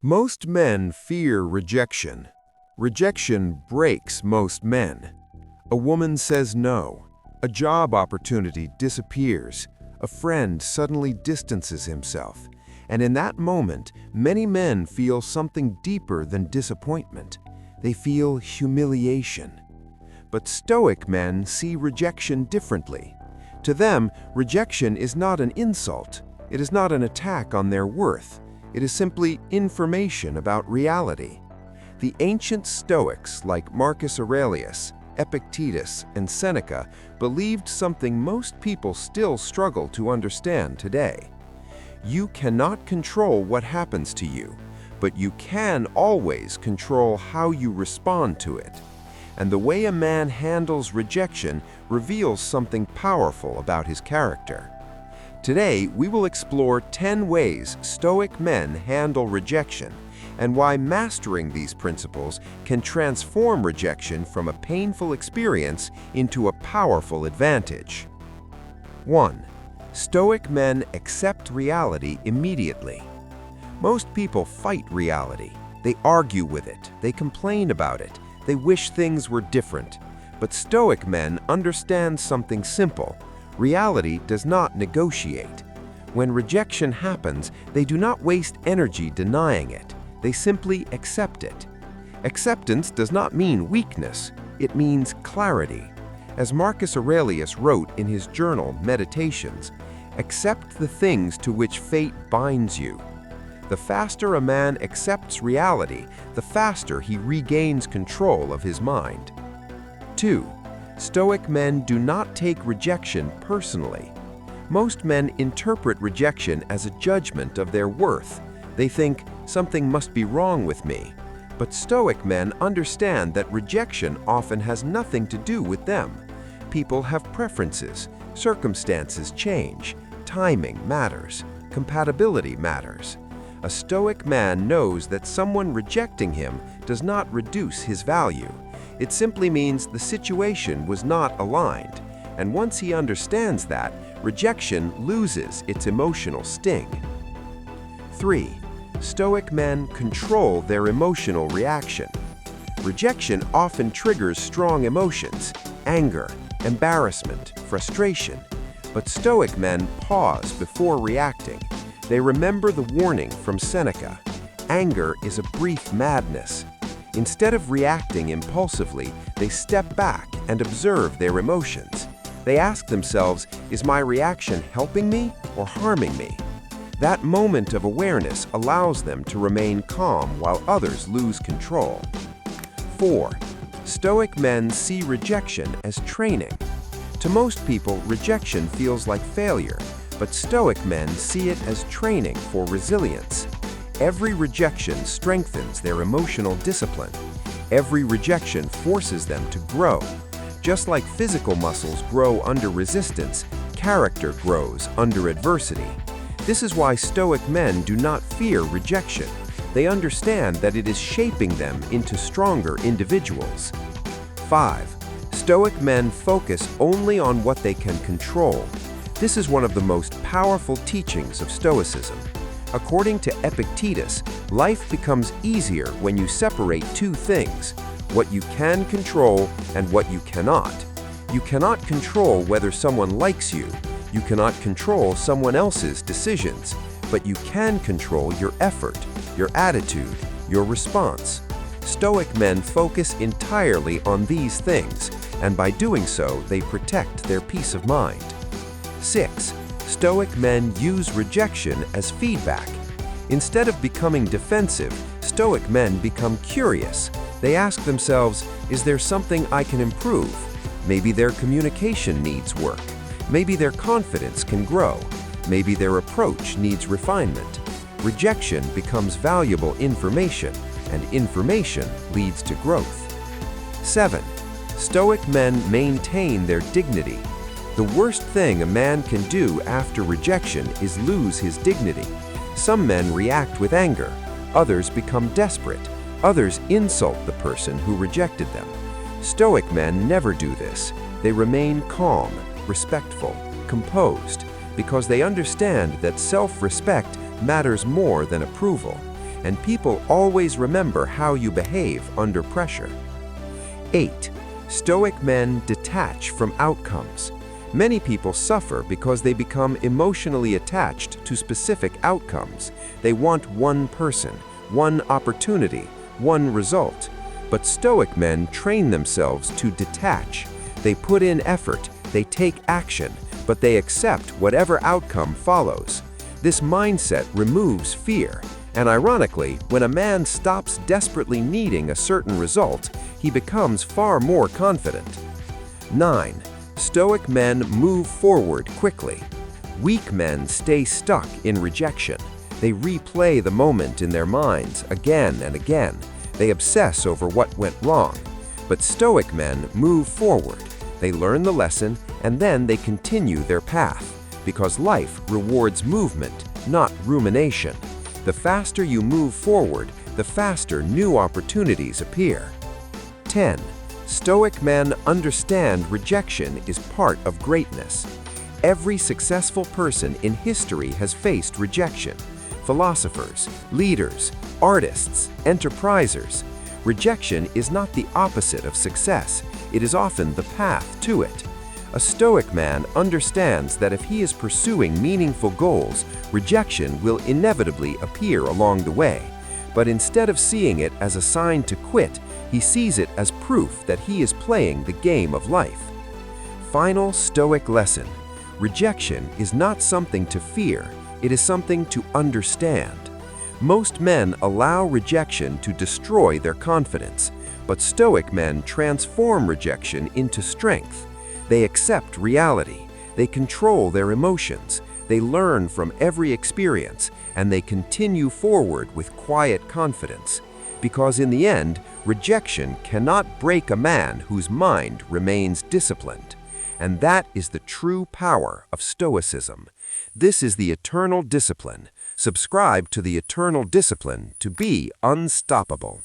Most men fear rejection. Rejection breaks most men. A woman says no. A job opportunity disappears. A friend suddenly distances himself. And in that moment, many men feel something deeper than disappointment. They feel humiliation. But Stoic men see rejection differently. To them, rejection is not an insult. It is not an attack on their worth. It is simply information about reality. The ancient Stoics like Marcus Aurelius, Epictetus, and Seneca believed something most people still struggle to understand today. You cannot control what happens to you, but you can always control how you respond to it. And the way a man handles rejection reveals something powerful about his character. Today, we will explore 10 ways Stoic men handle rejection and why mastering these principles can transform rejection from a painful experience into a powerful advantage. 1. Stoic men accept reality immediately. Most people fight reality. They argue with it. They complain about it. They wish things were different. But Stoic men understand something simple. Reality does not negotiate. When rejection happens, they do not waste energy denying it. They simply accept it. Acceptance does not mean weakness. It means clarity. As Marcus Aurelius wrote in his journal, Meditations, "Accept the things to which fate binds you." The faster a man accepts reality, the faster he regains control of his mind. 2. Stoic men do not take rejection personally. Most men interpret rejection as a judgment of their worth. They think, something must be wrong with me. But Stoic men understand that rejection often has nothing to do with them. People have preferences, circumstances change, timing matters, compatibility matters. A Stoic man knows that someone rejecting him does not reduce his value. It simply means the situation was not aligned, and once he understands that, rejection loses its emotional sting. 3. Stoic men control their emotional reaction. Rejection often triggers strong emotions, anger, embarrassment, frustration. But Stoic men pause before reacting. They remember the warning from Seneca, "Anger is a brief madness." Instead of reacting impulsively, they step back and observe their emotions. They ask themselves, is my reaction helping me or harming me? That moment of awareness allows them to remain calm while others lose control. 4. Stoic men see rejection as training. To most people, rejection feels like failure, but Stoic men see it as training for resilience. Every rejection strengthens their emotional discipline. Every rejection forces them to grow. Just like physical muscles grow under resistance, character grows under adversity. This is why Stoic men do not fear rejection. They understand that it is shaping them into stronger individuals. 5. Stoic men focus only on what they can control. This is one of the most powerful teachings of Stoicism. According to Epictetus, life becomes easier when you separate two things, what you can control and what you cannot. You cannot control whether someone likes you. You cannot control someone else's decisions, but you can control your effort, your attitude, your response. Stoic men focus entirely on these things, and by doing so, they protect their peace of mind. 6. Stoic men use rejection as feedback. Instead of becoming defensive, Stoic men become curious. They ask themselves, is there something I can improve? Maybe their communication needs work. Maybe their confidence can grow. Maybe their approach needs refinement. Rejection becomes valuable information, and information leads to growth. 7. Stoic men maintain their dignity. The worst thing a man can do after rejection is lose his dignity. Some men react with anger. Others become desperate. Others insult the person who rejected them. Stoic men never do this. They remain calm, respectful, composed, because they understand that self-respect matters more than approval. and people always remember how you behave under pressure. 8. Stoic men detach from outcomes. Many people suffer because they become emotionally attached to specific outcomes. They want one person, one opportunity, one result. But Stoic men train themselves to detach. They put in effort, they take action, but they accept whatever outcome follows. This mindset removes fear, and ironically, when a man stops desperately needing a certain result, he becomes far more confident. 9. Stoic men move forward quickly. Weak men stay stuck in rejection. They replay the moment in their minds again and again. They obsess over what went wrong. But Stoic men move forward. They learn the lesson, and then they continue their path, because life rewards movement, not rumination. The faster you move forward, the faster new opportunities appear. 10. Stoic men understand rejection is part of greatness. Every successful person in history has faced rejection. Philosophers, leaders, artists, enterprisers. Rejection is not the opposite of success. It is often the path to it. A Stoic man understands that if he is pursuing meaningful goals, rejection will inevitably appear along the way. But instead of seeing it as a sign to quit, he sees it as proof that he is playing the game of life. Final Stoic lesson: rejection is not something to fear, it is something to understand. Most men allow rejection to destroy their confidence, but Stoic men transform rejection into strength. They accept reality, they control their emotions, they learn from every experience, and they continue forward with quiet confidence. Because in the end, rejection cannot break a man whose mind remains disciplined. And that is the true power of Stoicism. This is the eternal discipline. Subscribe to the eternal discipline to be unstoppable.